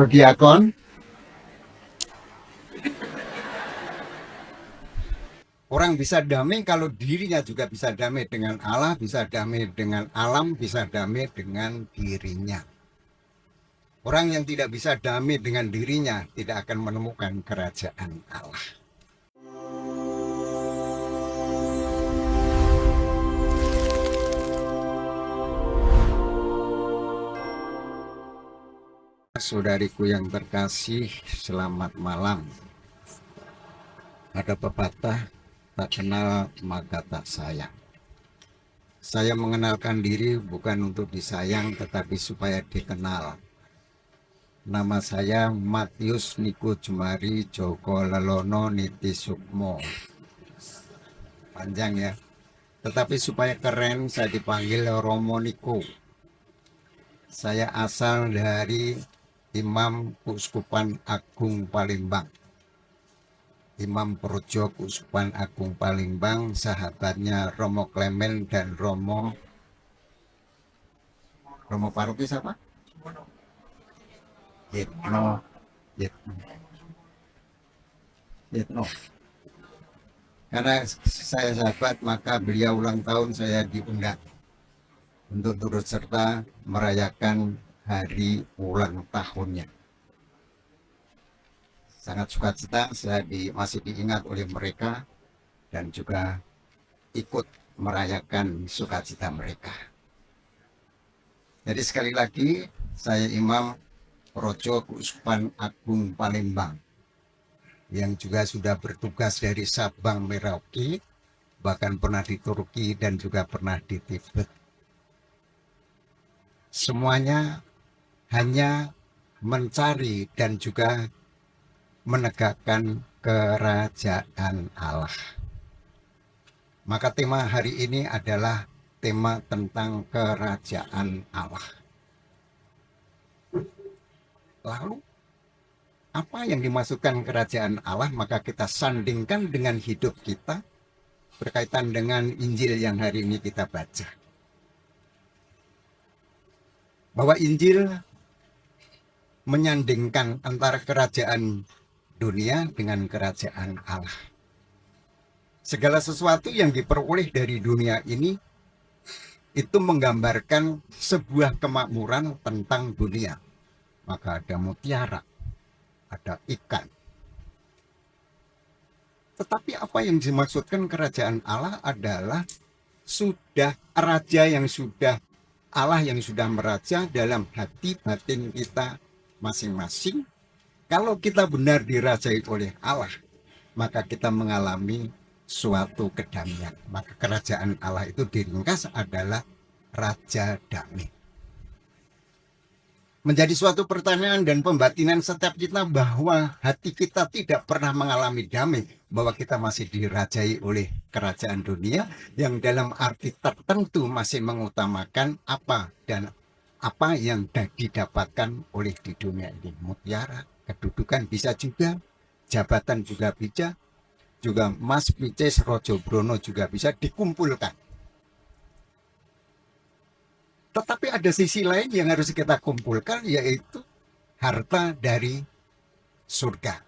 Diakon, orang bisa damai kalau dirinya juga bisa damai dengan Allah, bisa damai dengan alam, bisa damai dengan dirinya. Orang yang tidak bisa damai dengan dirinya tidak akan menemukan kerajaan Allah. Saudariku yang terkasih, selamat malam. Ada pepatah, tak kenal maka tak sayang. Saya mengenalkan diri bukan untuk disayang, tetapi supaya dikenal. Nama saya Matius Niko Jumari Joko Lelono Niti Sukmo. Panjang ya. Tetapi supaya keren saya dipanggil Romo Niko. Saya asal dari Imam Keuskupan Agung Palembang. Imam Projo Keuskupan Agung Palembang, sahabatnya Romo Klemen dan Romo Paroki siapa? Yitno. Yitno. Karena saya sahabat, maka beliau ulang tahun saya diundang untuk turut serta merayakan hari ulang tahunnya. Sangat sukacita saya masih diingat oleh mereka dan juga ikut merayakan sukacita mereka. Jadi sekali lagi, saya Imam Projo Keuskupan Agung Palembang yang juga sudah bertugas dari Sabang Merauke, bahkan pernah di Turki dan juga pernah di Tibet. Semuanya hanya mencari dan juga menegakkan kerajaan Allah. Maka tema hari ini adalah tema tentang kerajaan Allah. Lalu apa yang dimaksudkan kerajaan Allah? Maka kita sandingkan dengan hidup kita berkaitan dengan Injil yang hari ini kita baca. Bahwa Injil menyandingkan antara kerajaan dunia dengan kerajaan Allah. Segala sesuatu yang diperoleh dari dunia ini itu menggambarkan sebuah kemakmuran tentang dunia. Maka ada mutiara, ada ikan. Tetapi apa yang dimaksudkan kerajaan Allah adalah sudah raja yang sudah Allah yang sudah meraja dalam hati batin kita masing-masing. Kalau kita benar dirajai oleh Allah, maka kita mengalami suatu kedamaian. Maka kerajaan Allah itu diringkas adalah Raja Damai. Menjadi suatu pertanyaan dan pembatinan setiap kita bahwa hati kita tidak pernah mengalami damai, bahwa kita masih dirajai oleh kerajaan dunia yang dalam arti tertentu masih mengutamakan apa dan apa yang didapatkan oleh di dunia ini. Mutiara, kedudukan bisa juga, jabatan juga bisa, juga Mas Pices Rojo Brono juga bisa dikumpulkan. Tetapi ada sisi lain yang harus kita kumpulkan, yaitu harta dari surga.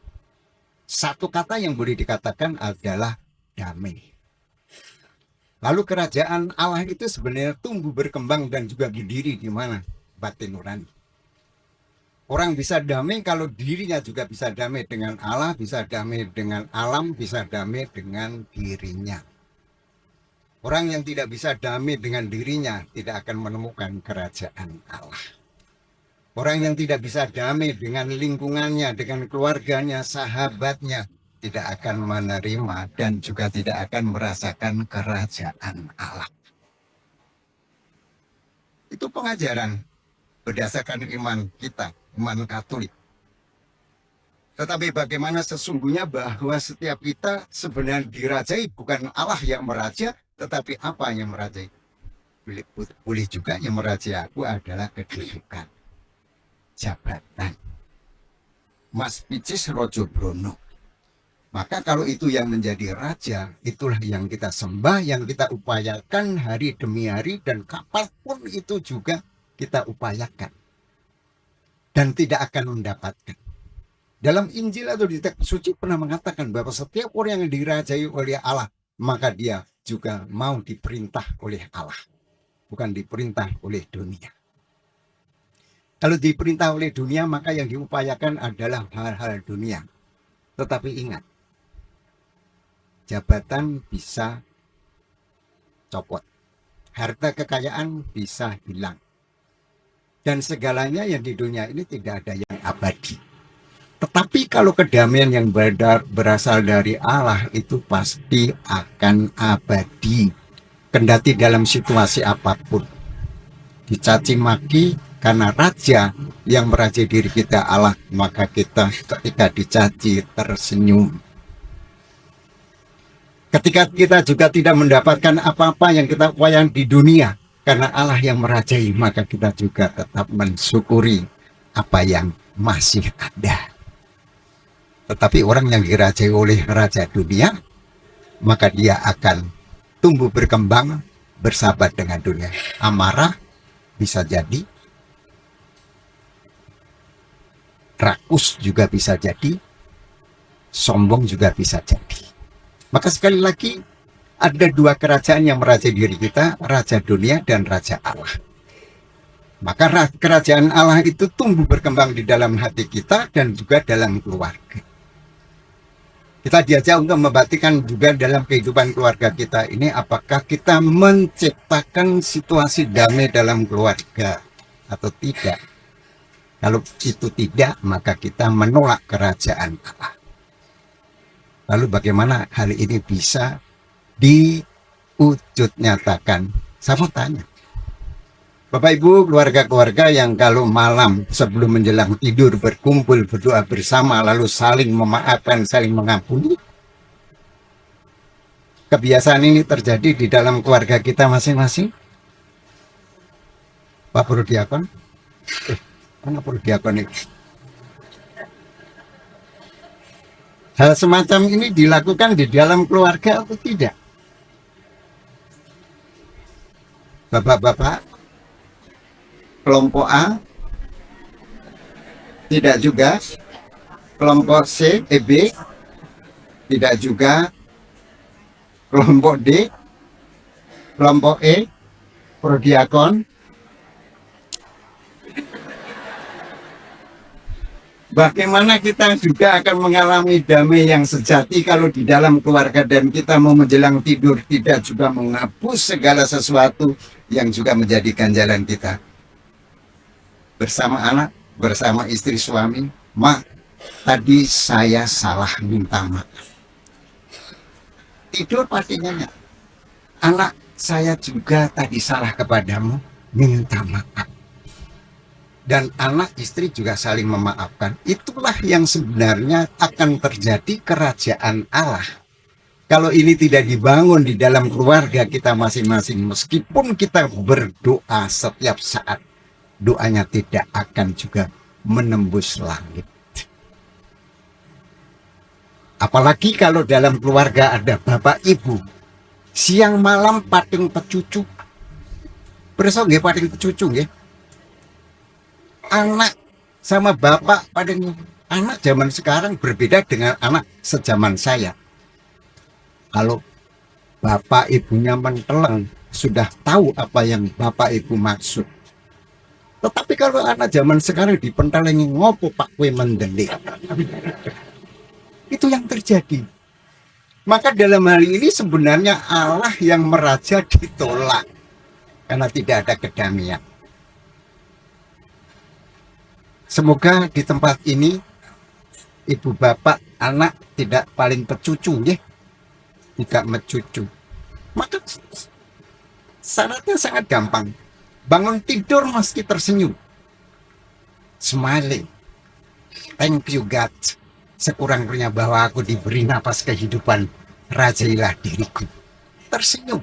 Satu kata yang boleh dikatakan adalah damai. Lalu kerajaan Allah itu sebenarnya tumbuh berkembang dan juga berdiri di mana? Batin nurani. Orang bisa damai kalau dirinya juga bisa damai dengan Allah, bisa damai dengan alam, bisa damai dengan dirinya. Orang yang tidak bisa damai dengan dirinya tidak akan menemukan kerajaan Allah. Orang yang tidak bisa damai dengan lingkungannya, dengan keluarganya, sahabatnya, tidak akan menerima dan juga tidak akan merasakan kerajaan Allah. Itu pengajaran berdasarkan iman kita, iman Katolik. Tetapi bagaimana sesungguhnya bahwa setiap kita sebenarnya dirajai bukan Allah yang meraja, tetapi apa yang merajai? Boleh juga yang merajai aku adalah kedudukan, jabatan. Mas Picis Rojo Brono. Maka kalau itu yang menjadi raja, itulah yang kita sembah, yang kita upayakan hari demi hari, dan kapanpun itu juga kita upayakan. dan tidak akan mendapatkan. Dalam Injil atau di teks suci pernah mengatakan bahwa setiap orang yang dirajai oleh Allah, maka dia juga mau diperintah oleh Allah, bukan diperintah oleh dunia. Kalau diperintah oleh dunia, maka yang diupayakan adalah hal-hal dunia. Tetapi ingat, jabatan bisa copot, harta kekayaan bisa hilang, dan segalanya yang di dunia ini tidak ada yang abadi. Tetapi kalau kedamaian yang berasal dari Allah itu pasti akan abadi. Kendati dalam situasi apapun. Dicaci maki karena raja yang merajai diri kita Allah, maka kita ketika dicaci tersenyum. Ketika kita juga tidak mendapatkan apa-apa yang kita upayakan di dunia, karena Allah yang merajai, maka kita juga tetap mensyukuri apa yang masih ada. Tetapi orang yang dirajai oleh raja dunia, maka dia akan tumbuh berkembang bersahabat dengan dunia. Amarah bisa jadi, rakus juga bisa jadi, sombong juga bisa jadi. Maka sekali lagi, ada dua kerajaan yang merajai diri kita, raja dunia dan raja Allah. Maka kerajaan Allah itu tumbuh berkembang di dalam hati kita dan juga dalam keluarga. Kita diajak untuk membuktikan juga dalam kehidupan keluarga kita ini, apakah kita menciptakan situasi damai dalam keluarga atau tidak. Kalau itu tidak, maka kita menolak kerajaan Allah. Lalu bagaimana hal ini bisa diwujud nyatakan? Saya mau tanya, Bapak Ibu, keluarga-keluarga yang kalau malam sebelum menjelang tidur berkumpul berdoa bersama lalu saling memaafkan, saling mengampuni. Kebiasaan ini terjadi di dalam keluarga kita masing-masing. Pak Purdiakon, mana Purdiakon ini? Hal semacam ini dilakukan di dalam keluarga atau tidak? Bapak-bapak, kelompok A tidak juga, kelompok C, B tidak juga, kelompok D, kelompok E, Prodiakon. Bagaimana kita juga akan mengalami damai yang sejati kalau di dalam keluarga dan kita mau menjelang tidur tidak juga menghapus segala sesuatu yang juga menjadi ganjalan kita. Bersama anak, bersama istri suami, tadi saya salah, minta maaf. Tidur pastinya, anak saya juga tadi salah kepadamu, minta maaf. Dan anak istri juga saling memaafkan. Itulah yang sebenarnya akan terjadi kerajaan Allah. Kalau ini tidak dibangun di dalam keluarga kita masing-masing, meskipun kita berdoa setiap saat, doanya tidak akan juga menembus langit. Apalagi kalau dalam keluarga ada bapak ibu, siang malam pating pecucu. Bersama nggih pating pecucu nggih. Anak sama bapak paling, anak zaman sekarang berbeda dengan anak sejaman saya. Kalau bapak ibunya menteleng, sudah tahu apa yang bapak ibu maksud. Tetapi kalau anak zaman sekarang dipentelengi, ngopo pak kue mendelik, itu yang terjadi. Maka dalam hal ini sebenarnya Allah yang meraja ditolak karena tidak ada kedamaian. Semoga di tempat ini ibu bapak anak tidak paling pecucu ya, tidak mencucu. Maka syaratnya sangat gampang. Bangun tidur meski tersenyum, smiling, thank you God, sekurang-kurangnya bahwa aku diberi napas kehidupan, rajailah diriku. Tersenyum.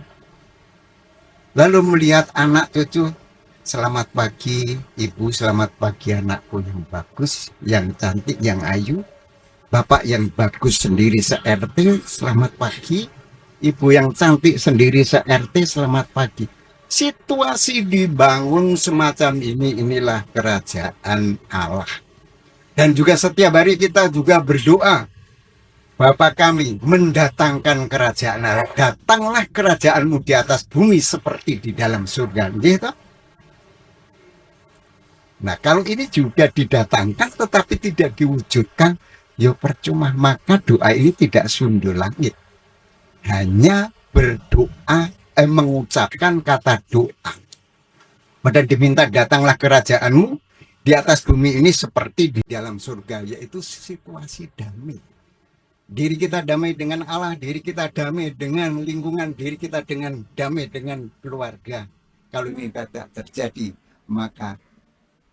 Lalu melihat anak cucu, selamat pagi ibu, selamat pagi anakku yang bagus, yang cantik, yang ayu. Bapak yang bagus sendiri se-RT, selamat pagi. Ibu yang cantik sendiri se-RT, selamat pagi. Situasi dibangun semacam inilah kerajaan Allah. Dan juga setiap hari kita juga berdoa, Bapa kami, mendatangkan kerajaan Allah. Datanglah kerajaanmu di atas bumi seperti di dalam surga. Gitu. Nah, kalau ini juga didatangkan tetapi tidak diwujudkan, ya percuma. Maka doa ini tidak sundul langit. Hanya berdoa, mengucapkan kata doa. Dan diminta datanglah kerajaanmu di atas bumi ini seperti di dalam surga, yaitu situasi damai. Diri kita damai dengan Allah, diri kita damai dengan lingkungan, diri kita dengan damai dengan keluarga. Kalau ini tidak terjadi, maka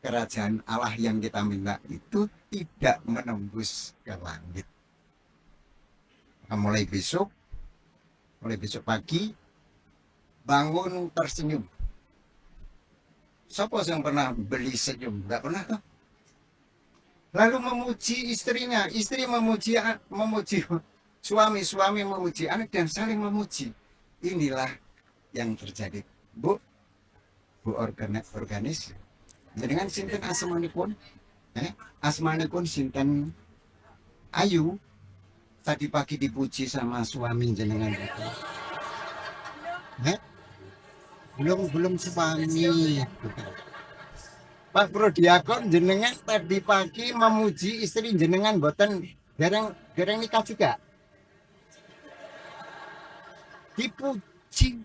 kerajaan Allah yang kita minta itu tidak menembus ke langit. Nah, mulai besok pagi, bangun tersenyum. Siapa yang pernah beli senyum? Enggak pernah tuh. Lalu memuji istrinya, istri memuji suami, suami memuji anak, dan saling memuji. Inilah yang terjadi. Bu organis. Dengan sinten asmanipun, asmanipun sinten Ayu. Tadi pagi dipuji sama suami jenengan itu. Belum suami. Pak Prodiakon jenengan tadi pagi memuji istri jenengan, boten gereng nikah juga. Dipuji.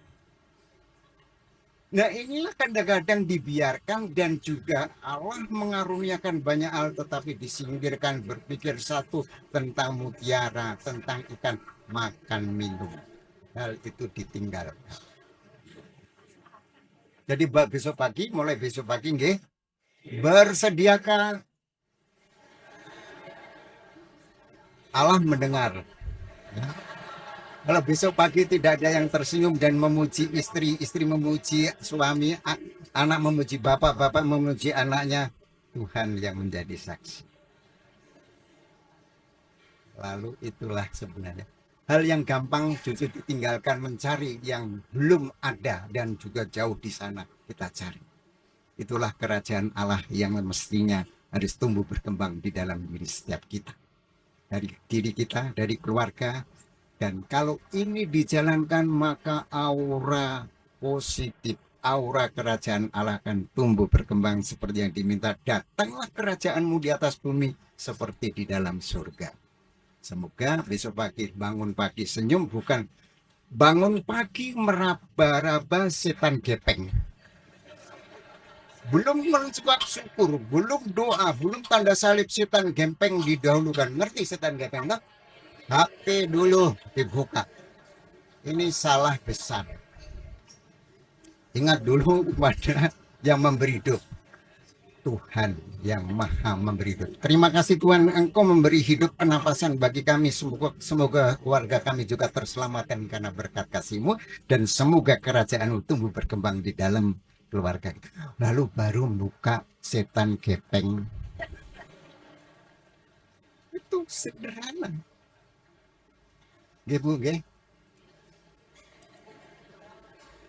Nah, inilah kadang-kadang dibiarkan, dan juga Allah mengaruniakan banyak hal tetapi disingkirkan, berpikir satu tentang mutiara, tentang ikan, makan minum. Hal itu ditinggalkan. Jadi mulai besok pagi nggih, bersediakan. Allah mendengar. Ya. Kalau besok pagi tidak ada yang tersenyum dan memuji istri, istri memuji suami, anak memuji bapak, bapak memuji anaknya, Tuhan yang menjadi saksi. Lalu itulah sebenarnya hal yang gampang justru ditinggalkan, mencari yang belum ada dan juga jauh di sana kita cari. Itulah kerajaan Allah yang mestinya harus tumbuh berkembang di dalam diri setiap kita. Dari diri kita, dari keluarga. Dan kalau ini dijalankan, maka aura positif, aura kerajaan Allah akan tumbuh berkembang seperti yang diminta. Datanglah kerajaanmu di atas bumi seperti di dalam surga. Semoga besok pagi bangun pagi senyum, bukan bangun pagi meraba-raba setan gepeng. Belum mengucap syukur, belum doa, belum tanda salib, setan gepeng didahulukan. Ngerti setan gepeng tak? HP dulu dibuka. Ini salah besar. Ingat dulu kepada yang memberi hidup. Tuhan yang maha memberi hidup. Terima kasih Tuhan, Engkau memberi hidup penapasan bagi kami. Semoga keluarga kami juga terselamatkan karena berkat kasih-Mu. Dan semoga kerajaan-Mu tumbuh berkembang di dalam keluarga kita. Lalu baru buka setan gepeng. Itu sederhana. Nggih Bu, nggih.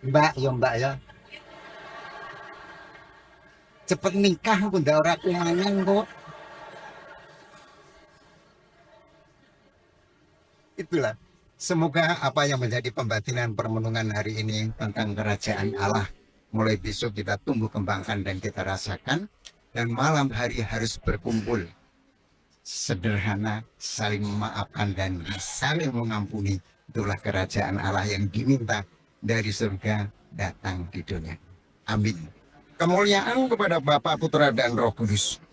Mbak ya. Cepet nikah pun ndak ora kumanan kok. Itulah. Semoga apa yang menjadi pembatinan permenungan hari ini tentang kerajaan Allah mulai besok kita tumbuh kembangkan dan kita rasakan, dan malam hari harus berkumpul. Sederhana, saling memaafkan dan saling mengampuni. Itulah kerajaan Allah yang diminta dari surga datang di dunia. Amin. Kemuliaan kepada Bapa, Putra, dan Roh Kudus.